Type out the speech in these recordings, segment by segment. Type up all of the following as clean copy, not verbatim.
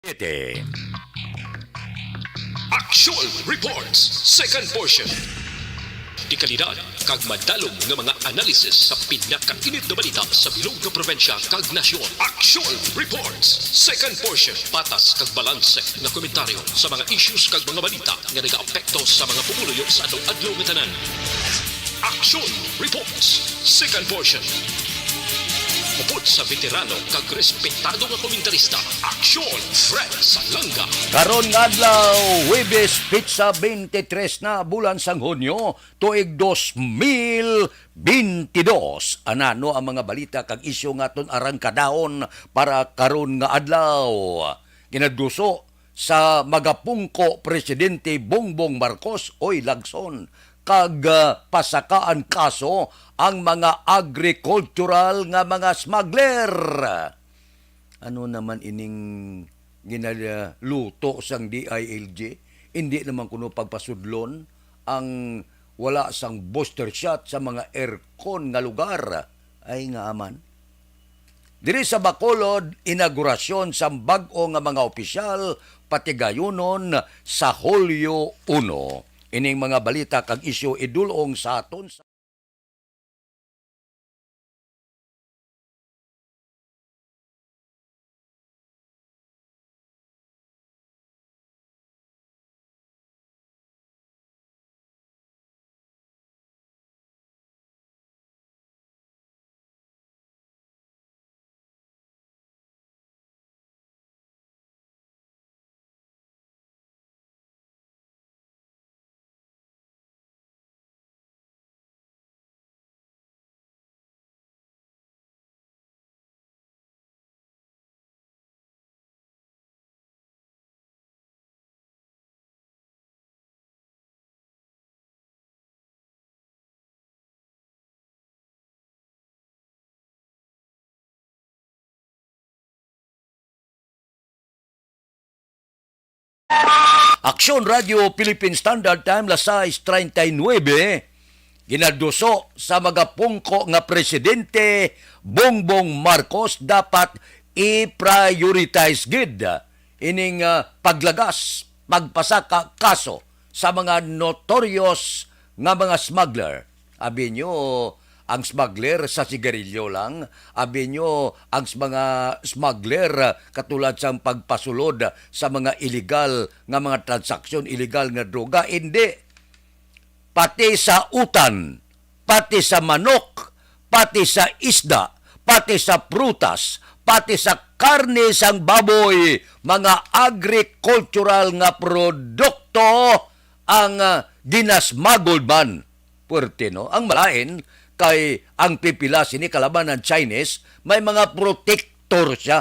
Ete. Actual Reports, second portion. Di kalidad, kag madalong nga mga analisis sa pinakainit na balita sa bilog na probinsya kag nasyon. Actual Reports, second portion. Patas kag balanse na komentaryo sa mga issues kag mga balita nga nagaapekto sa mga pumuluyo sa adlaw-adlaw nga tanan. Actual Reports, second portion. Upod sa veterano kag respetado nga komentarista, Aksyon Fred Salanga. Karon nga adlaw, Huwebes, Pizza 23 na bulan sang Hunyo, tuig 2022. Anano ang mga balita kag isyu nga ton arang kadahon para karon nga adlaw. Ginaduso sa magapungko Presidente Bongbong Marcos oy lagson kag pasakaan kaso ang mga agricultural nga mga smuggler. Ano naman ining ginaluto sang DILG? Hindi naman kuno pagpasudlon ang wala sang booster shot sa mga aircon nga lugar. Ay nga aman. Diri sa Bacolod, inaugurasyon sa bag-o nga mga opisyal pati gayunon sa Hulyo 1. Ining mga balita kag isyu idulong sa aton sa Aksyon Radio Philippine Standard Time las 6:39 ginaduso sa magapungko nga presidente Bongbong Marcos dapat i-prioritize gid ining paglagas pagpasaka kaso sa mga notorious nga mga smuggler. Abi nyo, ang smuggler sa sigarilyo lang. Abi nyo, ang mga smuggler katulad sa pagpasulod sa mga illegal nga mga transaksyon, illegal nga droga. Hindi. Pati sa utan, pati sa manok, pati sa isda, pati sa prutas, pati sa karne sang baboy, mga agricultural nga produkto ang ginasmuggled man. Puwerte, no? Ang malain, kay ang pipila sini kalaban ng Chinese, may mga protector siya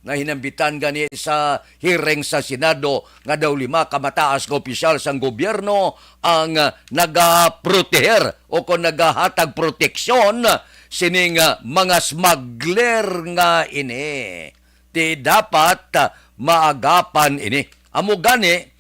na hinambitan gani sa hearing sa Senado nga daw 5 kamataas nga opisyal sang gobyerno ang nagaproteher o kung nagahatag proteksyon sining mga smuggler nga ini. Di dapat maagapan ini. Amo gani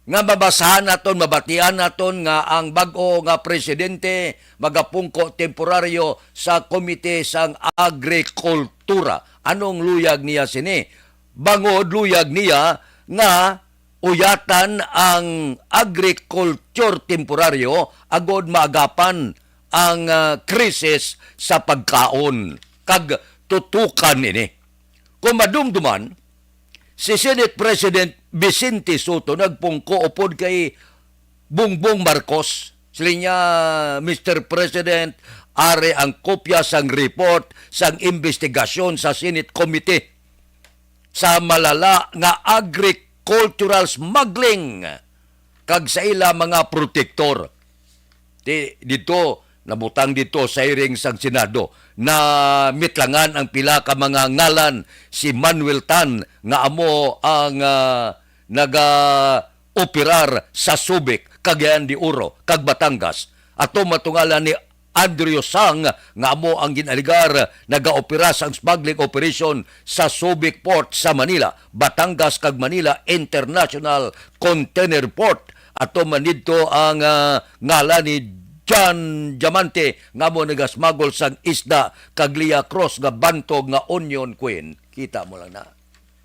nga mabasahan naton, mabatian naton nga ang bag-o nga presidente magapungko temporaryo sa Komite sang Agrikultura. Anong luyag niya sini? Bangod luyag niya nga uyatan ang agriculture temporaryo agod maagapan ang krisis sa pagkaon kag tutukan ini. Kung madumduman, si Senate President Vicente Soto nagpungko upod kay Bongbong Marcos. Sila niya, Mr. President, are ang kopya sang report sang investigasyon sa Senate Committee sa malala nga agricultural smuggling kag sa ila mga protektor. Dito, nabutang dito sa hearing sang Senado na mitlangan ang pila ka mga ngalan si Manuel Tan nga amo ang naga-operar sa Subic, Cagayan de Oro, kag Batangas. Ato matungalan ni Andrew Sang nga amo ang ginaligar naga-opera sang smuggling operation sa Subic Port sa Manila, Batangas kag Manila International Container Port. Ato manidto ang ngalan ni John Diamante nga mo nagasmagol sang isda kag Lia Cross nga bantog nga onion queen. Kita mo lang na.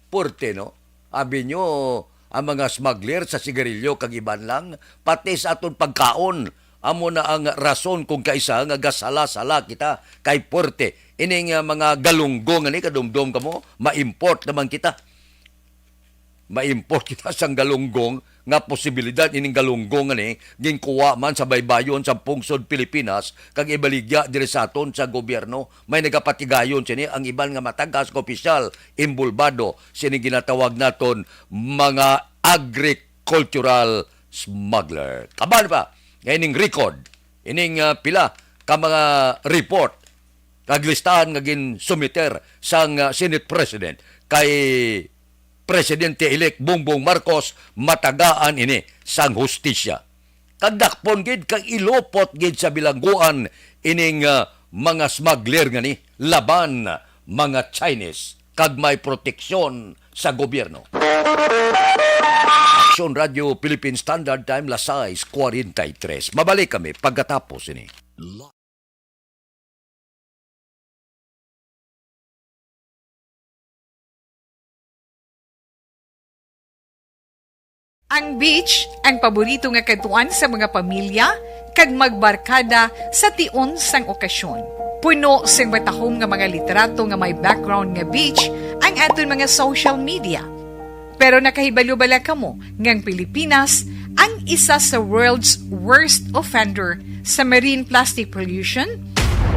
Porte, no? Abi nyo, ang mga smuggler sa sigarilyo kag iban lang, pati sa aton pagkaon. Amo na ang rason kung kaisa nga gasala-sala kita kay puwerte. Ining mga galunggong ani kadumdum kamo, ma-import naman kita. Ma-import kita sang galunggong nga posibilidad ining galunggong ani ginkuha man sa baybayon sa pungsod Pilipinas kag ibaligya diri sa aton sa gobyerno. May nagapatigayon sini ang iban nga matagas ka opisyal imbulbado sini ginatawag naton mga agricultural smuggler. Kaban pa ining record, ining pila ka mga report kag listahan nga ginsumiter sang Senate President kay Presidente-elect Bongbong Marcos matagaan ini sang hustisya. Kagdakpon gid kag ilopot gid sa bilangguan ining mga smuggler nga ni laban mga Chinese kag may proteksyon sa gobyerno. Action Radio Philippine Standard Time Lasais 43. Mabalik kami pagkatapos ini. Ang beach, ang paborito nga katuan sa mga pamilya, kag magbarkada sa tion sang okasyon. Puno sang batahom nga mga literato nga may background nga beach, ang aton mga social media. Pero nakahibalo-bala kamo ngang Pilipinas ang isa sa world's worst offender sa marine plastic pollution,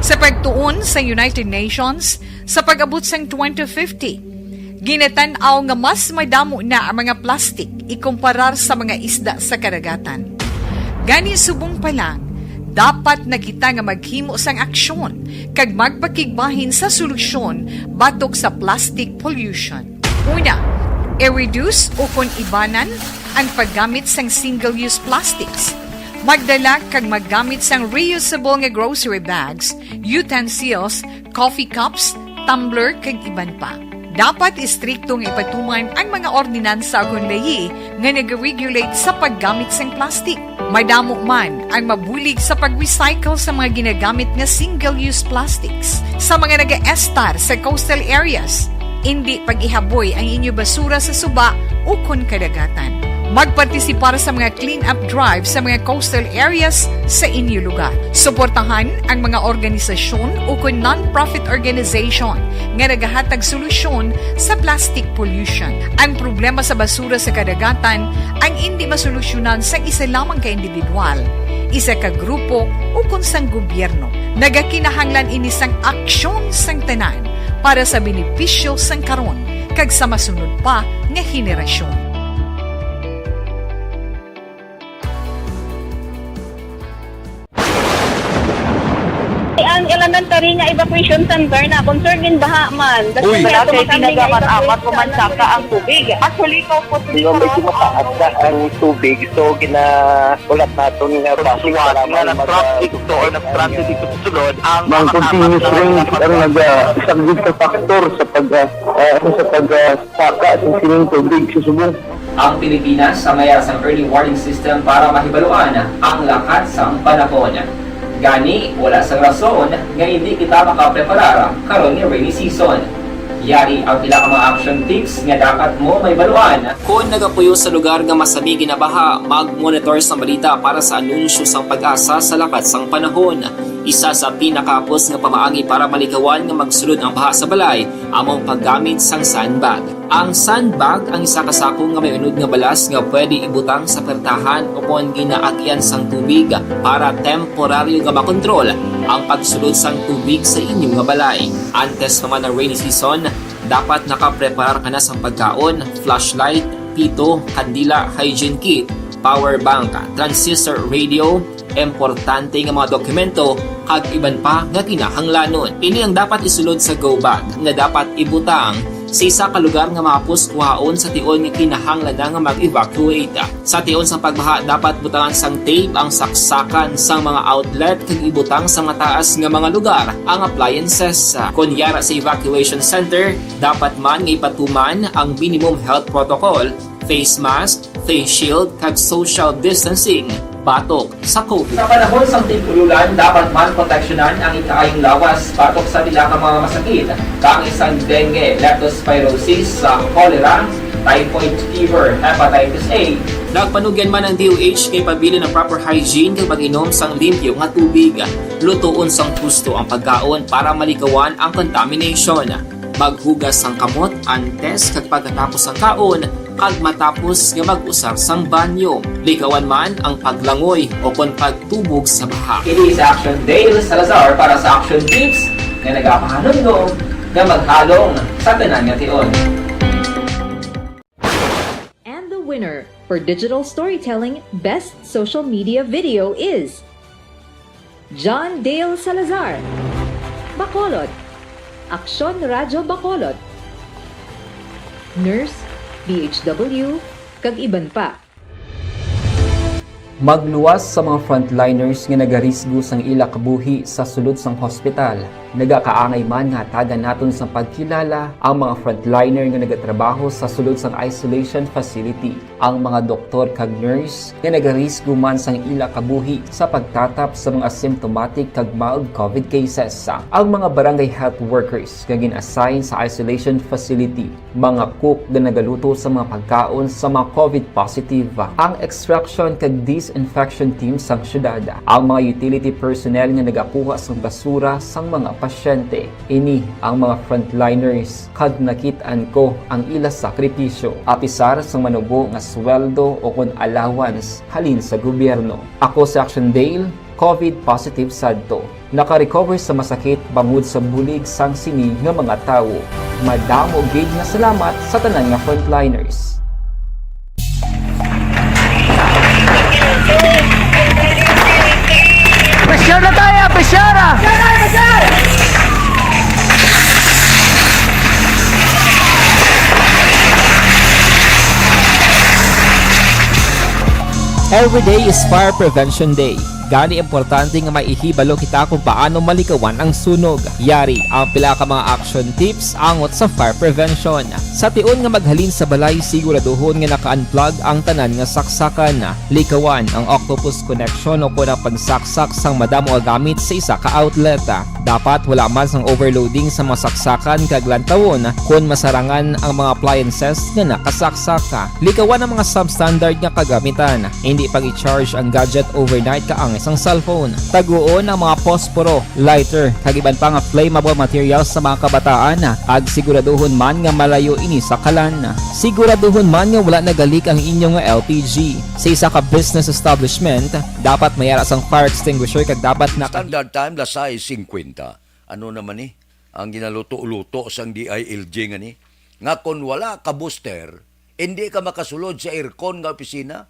sa pagtuon sa United Nations, sa pag-abot sang 2050. Ginatanaw nga mas madamo na ang mga plastic ikumparar sa mga isda sa karagatan. Gani subong pa lang, dapat na kita nga maghimo sang aksyon kag magpakigbahin sa solusyon batok sa plastic pollution. Una, i-reduce o kung ibanan ang paggamit sang single-use plastics. Magdala kag maggamit sang reusable nga grocery bags, utensils, coffee cups, tumbler kag iban pa. Dapat istriktong ipatuman ang mga ordinansa kung layi nga nag-regulate sa paggamit ng plastic. Madamo man ang mabulig sa pag-recycle sa mga ginagamit nga single-use plastics. Sa mga nag-estar sa coastal areas, hindi pag-ihaboy ang inyo basura sa suba o kun kadagatan. Magpartisipar sa mga clean-up drive sa mga coastal areas sa inyo lugar. Suportahan ang mga organisasyon o kung non-profit organization nga nagahatag solusyon sa plastic pollution. Ang problema sa basura sa kadagatan ang hindi masolusyonan sa isa lamang ka individual, isa ka grupo o kung sang gobyerno. Nagakinahanglan ini sang aksyon sang tanan para sa benepisyo sang karon kag sa masunod pa nga henerasyon. Ang elementary nga evacuation center na concern din baha man. Uy. Kasi tinagaman amat kumansaka ang tubig. Actually, ko po Di ba medyo mataas na ang tubig, so ginaulat natin nga pasiwala nga nag-traffic to or nag-traffic dito sa sulod ang continuous rain ang nag-isagid sa factor sa pagsaka sa sining tubig sa subong. Ang Pilipinas sa mayas ang early warning system para mahibaluan ang lakat sa panahon. Gani, wala sa rason nga hindi kita makapreparar karon ni rainy season. Yari ang pila ka mga action tips nga dapat mo may baluan. Kung nagapuyo sa lugar nga masabi ginabaha, mag-monitor sa balita para sa anunsyo sang pag-asa sa lakat sang panahon. Isa sa pinakapos nga pamaagi para malikawan nga magsulod ang baha sa balay, among paggamit sang sandbag. Ang sandbag ang isa kasakong nga may unod nga balas nga pwede ibutang sa pertahan upon ginaagyan sang tubig para temporaryo nga makontrol ang pagsulod sang tubig sa inyong nga balay. Antes naman ng rainy season, dapat nakapreparar ka na sa pagkaon, flashlight, pito, kandila, hygiene kit, power bank, transistor radio, importante nga mga dokumento kag iban pa nga kinahanglanon. Ini ang dapat isulod sa go bag nga dapat ibutang sa isa ka lugar nga mapus kuhaon sa tion nga kinahanglan nga mag-evacuate. Sa tion sa pagbaha dapat butangan sang tape ang saksakan sang mga outlet kag ibutang sa mataas nga mga lugar ang appliances. Kunyara sa evacuation center, dapat man nga ipatuman ang minimum health protocol, face mask, face shield kag social distancing. Batok sa COVID. Sa panahon sa tigululan, dapat man proteksyonan ang ikaayong lawas batok sa pila ka mga masakit, kang isang dengue, leptospirosis, cholera, typhoid fever, hepatitis A. Nagpanugyan man ang DOH kay pabili ng proper hygiene kay pag-inom sang limpyo nga tubig. Lutuon sang husto ang pagkaon para malikawan ang contamination. Maghugas sang kamot antes kag pagkatapos ang kaon kag matapos nga mag-usar sang banyo. Likawan man ang paglangoy o kon pagtubog sa baha. Kini sa Action Dale Salazar para sa Action Tips nga nagapahanundong nga maghalong sa tanan nga tion. And the winner for Digital Storytelling Best Social Media Video is John Dale Salazar, Bacolod, Aksyon Radyo Bacolod, Nurse, DHW, kag iban pa. Magluwas sa mga frontliners nga nagarisgo sang ila kabuhi sa sulod sang hospital. Nagakaangay man nga tagan naton sa pagkilala ang mga frontliner nga nagatrabaho sa sulod sang isolation facility. Ang mga doktor kag nurse nga nagarisgo man sang ila kabuhi sa pagtatap sa mga asymptomatic kag mild COVID cases. Ang mga barangay health workers nga gin-assign sa isolation facility, mga cook nga nagaluto sa mga pagkaon sa mga COVID positive, ang extraction kag disinfection team sang syudad, ang mga utility personnel nga nagakuha sang basura sang mga pasyente. Ini ang mga frontliners kag nakitaan ko ang ila sakripisyo apisar sang manubo nga sweldo o kon allowance halin sa gobyerno. Ako sa Action Dale, COVID positive sadto. Naka-recover sa masakit bangod sa bulig sang sini nga mga tawo. Madamo gid nga salamat sa tanan nga frontliners. Presyara tayo! Presyara! Every day is Fire Prevention Day. Gani importante nga maihibalo kita kung paano malikawan ang sunog. Yari ang pila ka mga action tips angot sa fire prevention. Sa tion nga maghalin sa balay, siguraduhon nga naka-unplug ang tanan nga saksakan. Likawan ang octopus connection o kung ang pagsaksak sang madamo nga gamit sa isa ka outlet. Dapat wala man sang overloading sa mga saksakan kag lantawon kung masarangan ang mga appliances nga nakasaksaka. Likawan ang mga substandard nga kagamitan. Hindi pag i-charge ang gadget overnight kaang isang cellphone. Taguon ang mga posporo, lighter, kag iban pa nga flammable materials sa mga kabataan. Ag siguraduhon man nga malayo ini sa kalan. Siguraduhon man nga wala nagalik ang inyong LPG. Sa isa ka business establishment, dapat mayara sang fire extinguisher kag dapat na Standard time, lasay 50. Ano naman ni? Ang ginaluto-luto sang DILG nga ni. Nga kung wala ka booster, hindi ka makasulod sa aircon nga opisina.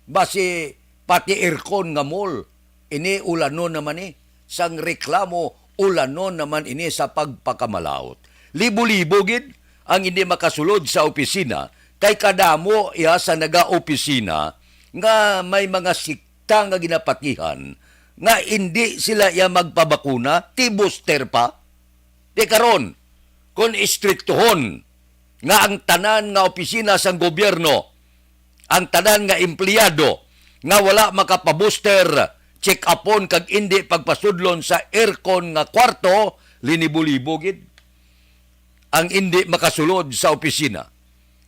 Basi pati aircon nga mall, ini ulanon naman ni. Sang reklamo, ulanon naman ini sa pagpakamalaot. Libo-libo gid ang hindi makasulod sa opisina, kay kadamo iya sa naga-opisina nga may mga sikta nga ginapatihan nga hindi sila iya magpabakuna, ti booster pa. Di karon, kung istriktuhon nga ang tanan nga opisina sang gobyerno, ang tanan nga empleyado nga wala makapabooster, check upon kag hindi pagpasudlon sa aircon nga kwarto, linibo-libo gid ang hindi makasulod sa opisina.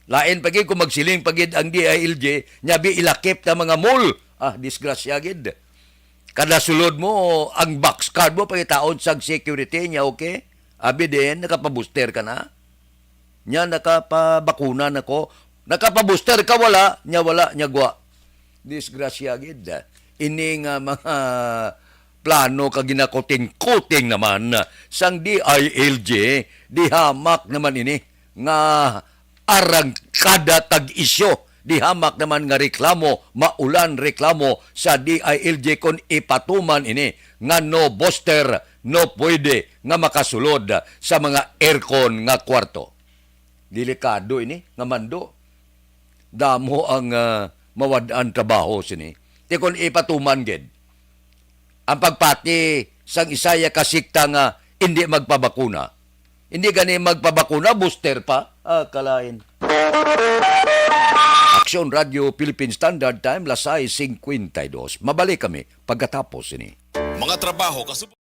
Lain pagid kung magsiling pagid ang DILG, nyabi ilakip ta mga mall. Disgrasya gid. Kada sulod mo, ang box card mo pagitaon sa security niya, okay? Abi din, nakapabooster ka na. Nya nakapabakuna na ko. Nakapabooster ka, wala. Nya wala, nya gwa. Disgrasya gid. Ini nga mga plano ka ginakuting-kuting naman sang DILG, dihamak naman ini nga arang kada tag-isyo. Dihamak naman nga reklamo, maulan reklamo sa DILG kon ipatuman ini nga no booster, no pwede nga makasulod sa mga aircon nga kwarto. Delikado ini nga mando. Damo ang mawadaan trabaho sini. Ti kon ipatuman gid. Ang pagpati sang isaya kasikta nga hindi magpabakuna. Hindi gani magpabakuna, booster pa. Kalain. Aksyon Radio Philippine Standard Time, lasay 52. Mabalik kami pagkatapos ini. Mga trabaho kasubok.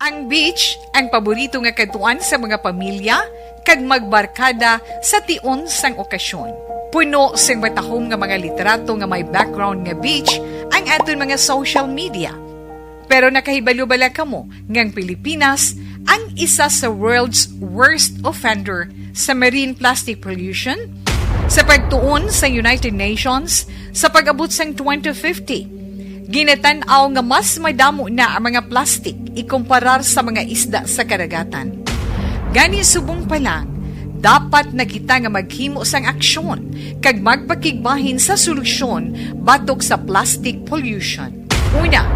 Ang beach ang paborito nga katuan sa mga pamilya kag magbarkada sa tion sang okasyon. Puno sang matahom nga mga literato nga may background nga beach ang aton mga social media. Pero nakahibalo bala kamo ngang Pilipinas ang isa sa world's worst offender sa marine plastic pollution? Sa pagtuon sa United Nations sa pag-abot sang 2050, ginatanaw nga mas madamo na ang mga plastic ikumparar sa mga isda sa karagatan. Gani subong pa lang, dapat na kita nga maghimo sang aksyon kag magpakigbahin sa solusyon batok sa plastic pollution. Una,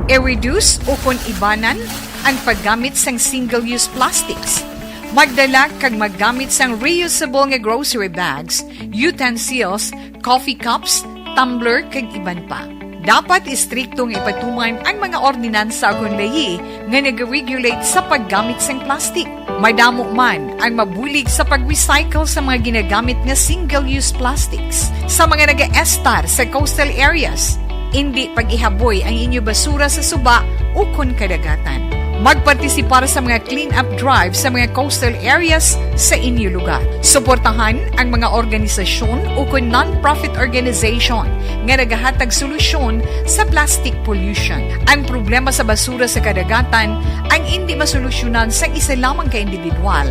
i-reduce o kon ibanan ang paggamit sang single-use plastics. Magdala kag maggamit sang reusable nga grocery bags, utensils, coffee cups, tumbler kag iban pa. Dapat istriktong ipatuman ang mga ordinansa akong layi nga nag-regulate sa paggamit sang plastic. Madamo man ang mabulig sa pag-recycle sa mga ginagamit nga single-use plastics sa mga nag-estar sa coastal areas. Hindi pag-ihaboy ang inyo basura sa suba o kon kadagatan. Magpartisipar sa mga clean-up drive sa mga coastal areas sa inyo lugar. Suportahan ang mga organisasyon o kung non-profit organization nga nagahatag solusyon sa plastic pollution. Ang problema sa basura sa kadagatan ang hindi masolusyonan sa isa lamang ka individual,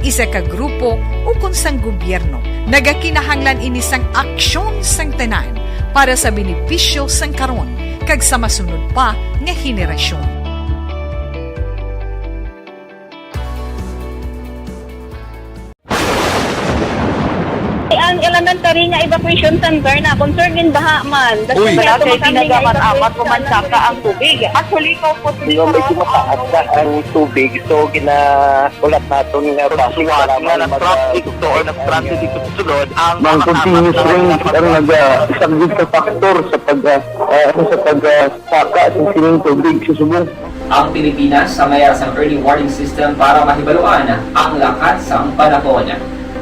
isa ka grupo o kung sang gobyerno. Nagakinahanglan ini sang aksyon sang tanan para sa benepisyo sang karon kag sa masunod pa nga henerasyon. Ang elementary nga evacuation center na concern din baha man. Uy. Wala kay Pinagamat-amat kumansaka ang tubig. Actually, ikaw po medyo mataas na ang tubig. So, ginaulat natin nga pasiwala nga ng traffic to or ng-transit dito sa sulod. Ang continuous rain ang nag-isagid ka factor sa pagsaka at sining tubig sa subong. Ang Pilipinas sa mayroon sa early warning system para mahibaluan ang lakas ng panahon.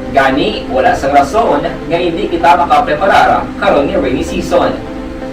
Gani, wala sang rason nga hindi kita makapreparara karon ni rainy season.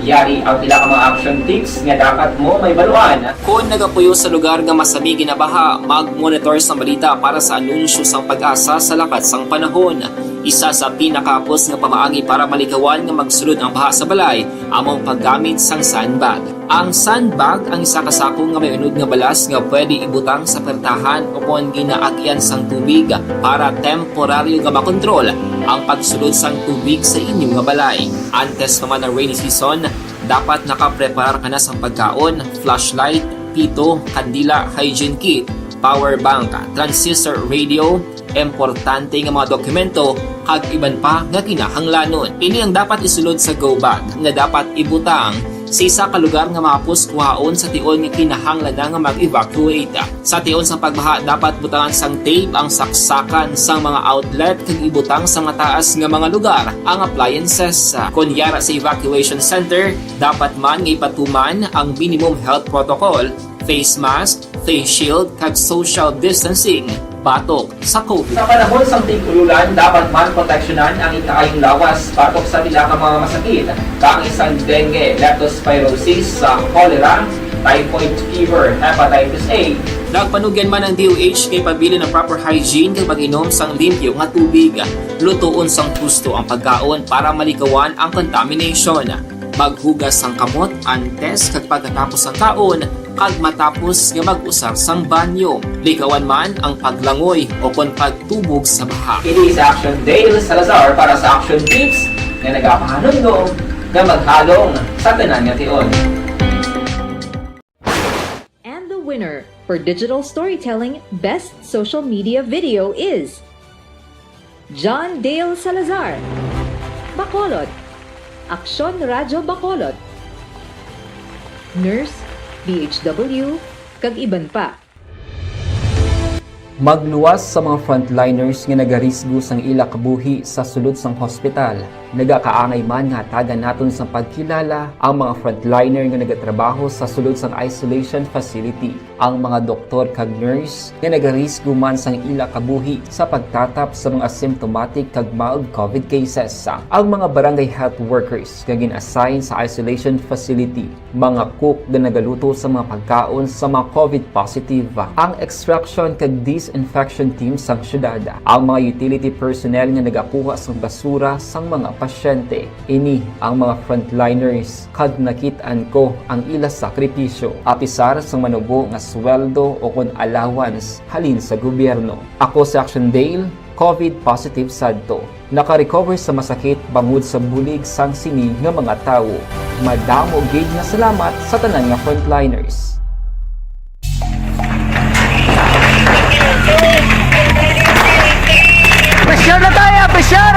Yari ang pila ka mga action tips nga dapat mo may baluan. Kung nagapuyo sa lugar nga masami ginabaha, mag-monitor sa balita para sa anunsyo sang pag-asa sa lakas sang panahon. Isa sa pinakapos nga pamaagi para malikawan nga magsulod ang baha sa balay, among paggamit sang sandbag. Ang sandbag ang isa kasako nga may unod nga balas nga pwede ibutang sa pertahan upon ginaagyan sang tubig para temporaryo nga makontrol ang pagsulod sang tubig sa inyong nga balay. Antes naman ng rainy season, dapat nakapreparar ka na sang pagkaon, flashlight, pito, kandila, hygiene kit, power bank, transistor radio, importante nga mga dokumento kag iban pa nga kinahanglanon. Ini ang dapat isulod sa go bag nga dapat ibutang sa isa ka lugar nga mapos kuhaon sa tion nga kinahanglan nga mag-evacuate. Sa tion sa pagbaha dapat butangan sang tape ang saksakan sang mga outlet kag ibutang sa mataas nga mga lugar ang appliances. Kunyara sa evacuation center, dapat man nga ipatuman ang minimum health protocol, face mask, face shield kag social distancing batok sa COVID. Sa panahon sa tig-ululan, dapat man proteksyonan ang ikaayong lawas batok sa pila ka mga masakit. Kang isang dengue, leptospirosis, cholera, typhoid fever, hepatitis A. Nagpanugyan man ang DOH kay pabili ng proper hygiene kay pag-inom sang limpyo nga tubig. Lutuon sang gusto ang pagkaon para malikawan ang contamination. Maghugas sang kamot antes kag pagkatapos ang kaon kag matapos nga mag-usar sang banyo. Likawan man ang paglangoy o kon pagtubog sa baha. It is Action Dale Salazar para sa Action Tips nga nagapahanundong nga maghalong sa tanan nga tion. And the winner for Digital Storytelling Best Social Media Video is John Dale Salazar, Bacolod, Aksyon Radyo Bacolod, Nurse, BHW, kag iban pa. Magluwas sa mga frontliners nga nagarisgo sang ila kabuhi sa sulod sang hospital. nagakaangay man nga tagan naton sa pagkilala ang mga frontliner nga nagatrabaho sa sulod sang isolation facility, ang mga doktor kag nurse nga nagarisgo man sang ila kabuhi sa pagtatap sa mga symptomatic kag mild COVID cases, ang mga barangay health workers nga gin-assign sa isolation facility, mga cook nga nagaluto sa mga pagkaon sa mga COVID positive, ang extraction kag disinfection team sang syudad, ang mga utility personnel nga nagakuha sang basura sang mga pasyente. Ini ang mga frontliners kag nakit-an ko ang ila sakripisyo apisar sang manubo nga sweldo o kon allowance halin sa gobyerno. Ako si Action Dale, COVID positive sadto. Naka-recover sa masakit bangod sa bulig sang sini nga mga tawo. Madamo gid nga salamat sa tanan nga frontliners. Pressure na tayo! Pressure!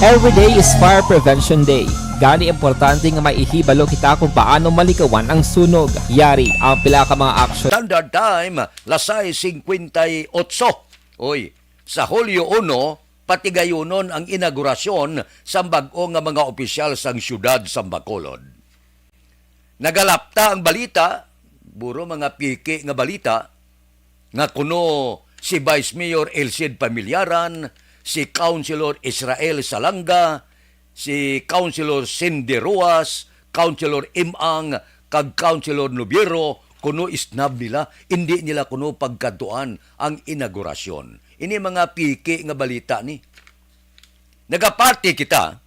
Every day is Fire Prevention Day. Gani importante nga maihibalo kita kung paano malikawan ang sunog. Yari ang pila ka mga aksyon. Standard Time, lasay 58. Oy, sa Hulyo 1, patigayunon ang inaugurasyon sa bag-o nga mga opisyal sang syudad sa Bacolod. Nagalapta ang balita, buro mga piki nga balita, nga kuno si Vice Mayor Elcid Pamilyaran, si Councilor Israel Salanga, si Councilor Cindy Ruas, Councilor Imang, kag Councilor Nubiero, kuno isnab nila, hindi nila kuno pagkaduan ang inaugurasyon. Ini mga piki nga balita ni. Nagaparty kita,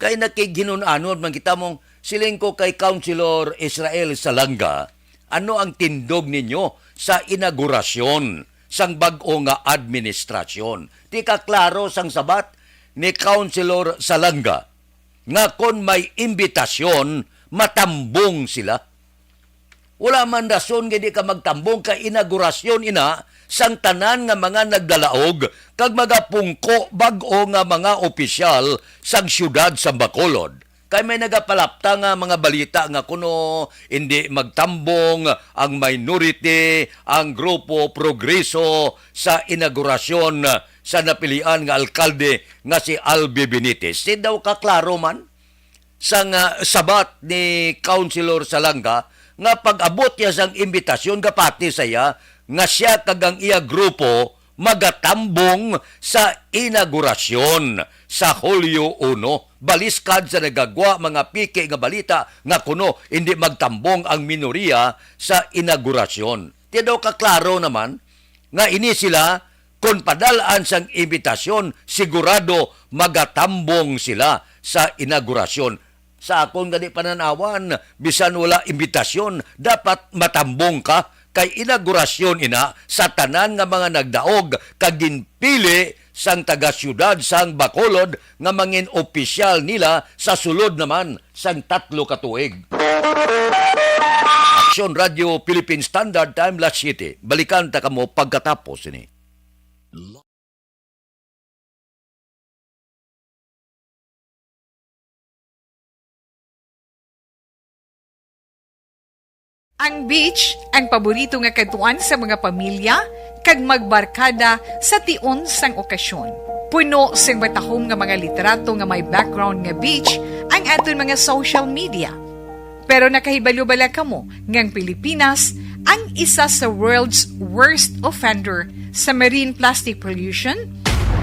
kay nakiginunanon man kita mong siling ko kay Councilor Israel Salanga, ano ang tindog ninyo sa inaugurasyon sang bag-o nga administrasyon? Di ka klaro sang sabat ni Councilor Salanga nga kon may imbitasyon, matambong sila. Wala man rason nga di ka magtambong ka inaugurasyon ina sang tanan nga mga nagdalaog kag magapungko bag-o nga mga opisyal sang syudad sa Bacolod. Kay may nagapalapta nga mga balita nga kuno hindi magtambong ang minority, ang grupo Progreso sa inaugurasyon sa napilian nga alkalde nga si Albi Benitez. Di daw kaklaro man sang sabat ni Councilor Salanga nga pag-abot niya sang imbitasyon kapati saya nga siya kagang iya grupo magatambong sa inaugurasyon sa Hulyo 1. Baliskad sa nagagwa mga piki nga balita nga kuno hindi magtambong ang minoriya sa inaugurasyon. Di daw kaklaro naman nga ini sila kung padalaan sang imbitasyon, sigurado magatambong sila sa inaugurasyon. Sa akong gani pananawan, bisan wala imbitasyon, dapat matambong ka kay inaugurasyon ina sa tanan nga mga nagdaog kag ginpili sang taga-syudad sang Bacolod nga mangin opisyal nila sa sulod naman sang 3 ka tuig. Action Radio Philippine Standard Time, Las City. Balikan ta kamo pagkatapos ini. Ang beach, ang paborito nga katuan sa mga pamilya, kag magbarkada sa tion sang okasyon. Puno sang matahom nga mga literato nga may background nga beach ang aton mga social media. Pero nakahibalo-bala kamo ngang Pilipinas ang isa sa world's worst offender sa marine plastic pollution?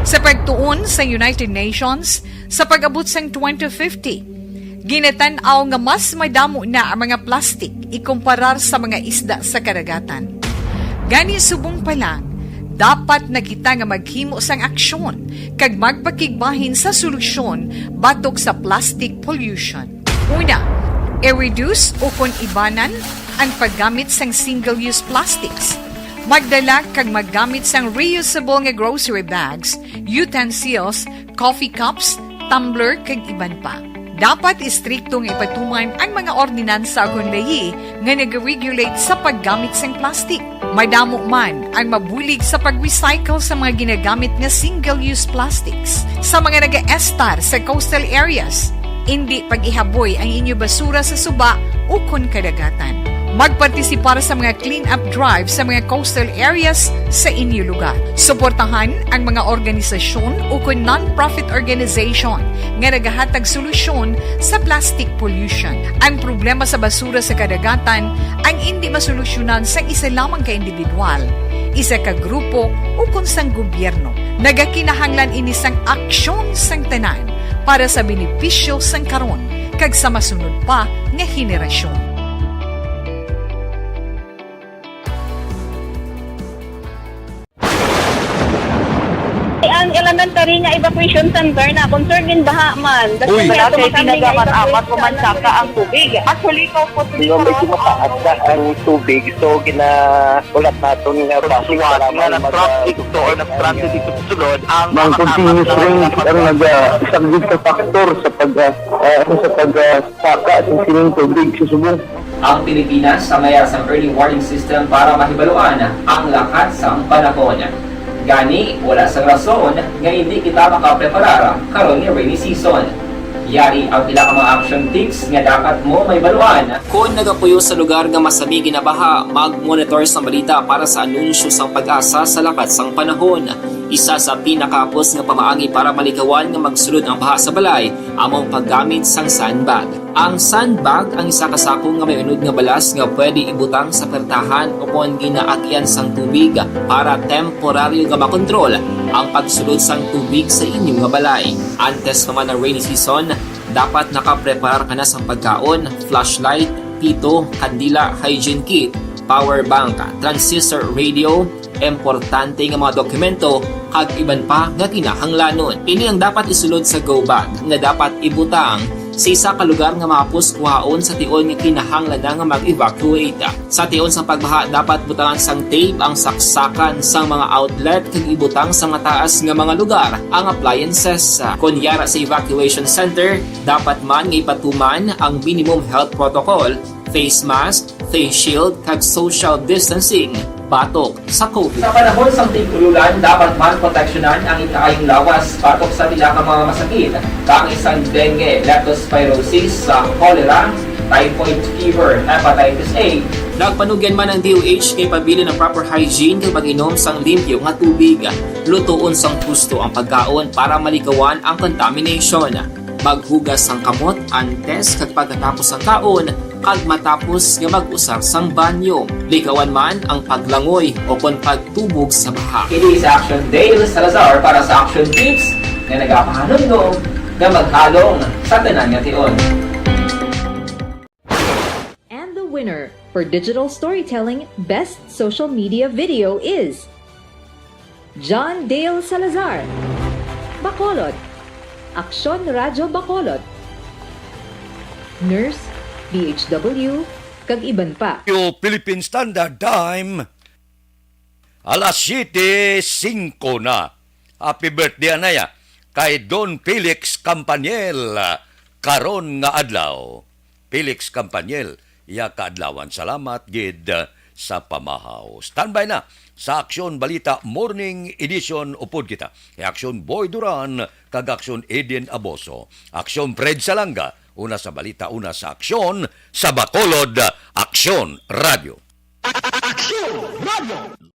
Sa pagtuon sa United Nations, sa pag-abot sang 2050, ginatanaw nga mas madamo na ang mga plastic ikumparar sa mga isda sa karagatan. Gani subong pa lang, dapat na kita nga maghimo sang aksyon kag magpakigbahin sa solusyon batok sa plastic pollution. Una, i-reduce o kon ibanan ang paggamit sang single-use plastics. Magdala kag maggamit sang reusable nga grocery bags, utensils, coffee cups, tumbler kag iban pa. Dapat istriktong ipatuman ang mga ordinansa agon lahi nga nag-regulate sa paggamit sang plastic. Madamo man ang mabulig sa pag-recycle sa mga ginagamit nga single-use plastics. Sa mga nag-estar sa coastal areas, hindi pag-ihaboy ang inyo basura sa suba o kon kadagatan. Magpartisipar sa mga clean-up drive sa mga coastal areas sa inyo lugar. Suportahan ang mga organisasyon o non-profit organization nga nagahatag solusyon sa plastic pollution. Ang problema sa basura sa kadagatan ang hindi masolusyonan sa isa lamang ka individual, isa ka grupo o kunsang gobyerno. Nagakinahanglan ini sang aksyon sang tanan para sa benepisyo sang karon kag sa masunod pa nga henerasyon. Ang elementary nga evacuation center na concern din baha man. Uy. Kaya Kasi pinagama't-amat evacuation kumansaka ang tubig. Actually, ikaw po medyo mataas na ang tubig. So, ginaulat natin nga pasiwala nga nag-traffic to or nag-transit dito sa sulod. Ang continuous rain ang nag-subject sa factor sa pagsaka at sining tubig sa subong. Ang Pilipinas sa mayroon sa early warning system para mahibaluan ang lakat sa panahon. Gani, wala sa rason nga hindi kita makapreparar karon ni rainy season. Yari ang pila ka mga action tips nga dapat mo may baluan. Kung nagapuyo sa lugar nga masabi ginabaha, mag-monitor sa balita para sa anunsyo sa pag-asa sa lakat sang panahon. Isa sa pinakapos nga pamaagi para malikawan nga magsulod ang baha sa balay, among paggamit sang sandbag. Ang sandbag ang isa kasakong nga may unod nga balas nga pwede ibutang sa pertahan upon ginaagyan sang tubig para temporaryo nga makontrol ang pagsulod sang tubig sa inyong nga balay. Antes naman ng rainy season, dapat nakapreparar ka na sa pagkaon, flashlight, pito, kandila, hygiene kit, power bank, transistor radio, importante nga mga dokumento kag iban pa nga kinahanglanon. Ini ang dapat isulod sa go bag nga dapat ibutang sa isa ka lugar nga mapus kuhaon sa tion nga kinahanglan nga mag-evacuate. Sa tion sa pagbaha dapat butangan sang tape ang saksakan sang mga outlet kag ibutang sa mga taas nga mga lugar ang appliances. Kunyara sa evacuation center, dapat man nga ipatuman ang minimum health protocol, face mask, face shield kag social distancing batok sa COVID. Sa panahon sa tigululan, dapat man proteksyonan ang ikaayong lawas batok sa pila ka mga masakit. Kang isang dengue, leptospirosis, cholera, typhoid fever, hepatitis A. Nagpanugyan man ang DOH kay pabili ng proper hygiene kay pag-inom sang limpyo nga tubig. Lutuon sang gusto ang pagkaon para malikawan ang contamination. Maghugas sang kamot antes kag pagkatapos ang kaon kag matapos nga mag-usar sang banyo. Likawan man ang paglangoy o kon pagtubog sa baha. Kini sa Action Dale Salazar para sa action tips nga nagapahanong nga maghalong sa tanan nga tion. And the winner for Digital Storytelling Best Social Media Video is John Dale Salazar, Bacolod, Aksyon Radyo Bacolod, Nurse, BHW, kag iban pa. Yung Philippine Standard Time, alas 7:05 na. Happy birthday anaya kay Don Felix Campaniel karon nga adlaw. Felix Campaniel, iya kaadlawan. Salamat gid sa pamahaw. Standby na sa Aksyon Balita Morning Edition upod kita. Aksyon Boy Duran kag Aksyon Eden Aboso. Aksyon Fred Salanga. Una sa balita, una sa aksyon, sa Bacolod, Aksyon Radio. Aksyon Radio!